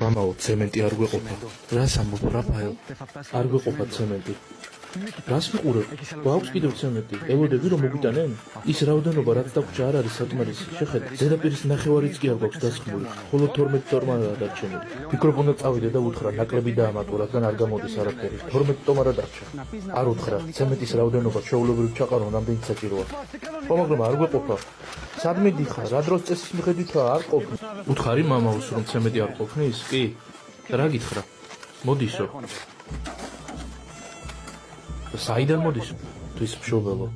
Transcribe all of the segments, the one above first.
მამაო, ცემენტი არ გვეყოფა. რას ამბობ, რაფაელ? არ გვეყოფა ცემენტი. რას ვიყურებ? გვაქვს კიდევ ცემენტი. ელოდები რომ მოგვიტანენ? ის რაოდენობა რაც დაგვრჩა არ არის საკმარისი. შეხედე, ზედაპირის ნახევარიც კი არ გვაქვს დასხმული. მხოლოდ 12 ტომაა დარჩენილი. ფიქრობ უნდა წავიდე და უთხრა, ნაკლები დაამატო, რადგან არ გამოდის არაფერი. 12 ტომა რა დარჩა. არ უთხრა, ცემენტის რაოდენობა ჩვეულებრივ ჩაყარო, რამდენი საჭიროა. ხო, მაგრამ არ გვეყოფა. სად მიდიხარ? რა დროს წესის მიხედვითაა არ ყოფნის? უთხარი მამაოს რომ ცემენტი არ ყოფნის? კი. რა გითხრა? მოდისო. საიდან მოდის? თვის მშობელო.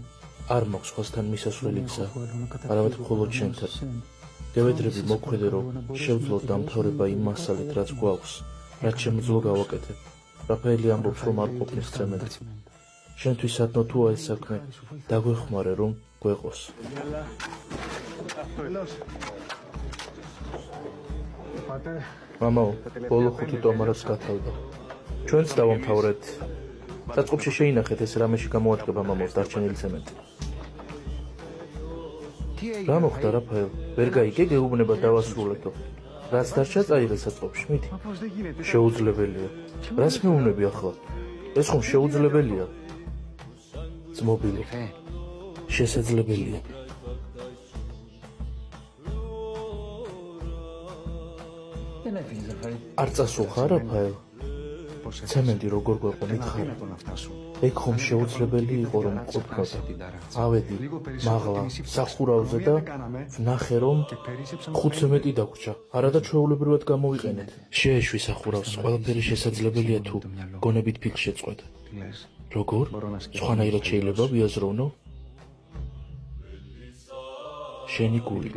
არ მაქვს სხვასთან მისასვლელი გზა. არავით მხოლოდ შენთან. გევედრები მოქმედე რომ შევძლოთ დამთავრება იმ მასალით, რაც გვაქვს, რაც შემიძლია გავაკეთე. რაფაელი ამბობს რომ არ ყოფნის ცემენტი. შენთვის სათნო თუა ეს საქმე, დაგვეხმარე რომ გვეყოს. მამაო, ბოლო 5 ტომარას გათავდა. ჩვენც დავამთავრეთ. საწყობში შეინახეთ ეს რამეში გამოადგება მამაოს დარჩენილი ცემენტი. რა მოხდა რაფაელ? ვერ გაიგე გეუბნება დავასრულეთო. რაც დარჩა წაიღე საწყობში, მიდი. შეუძლებელია. რას მეუბნები ახლა? ეს ხომ შეუძლებელია. ძმობილო. შესაძლებელია. არ წასულხარ რაფაელ? ცემენტი როგორ გვეყო მითხარ? ეგ ხომ შეუძლებელი იყო რომ ყოფნოდა. ავედი მაღლა სახურავზე და ვნახე რომ 5 ცემენტი დაგვრჩა. არადა ჩვეულებრივად გამოვიყენეთ. შეეშვი სახურავს, ყველაფერი შესაძლებელია თუ გონებით ფიქრ შეწყვეტ. როგორ? სხვანაირად შეიძლება ვიაზროვნო? შენი გულით.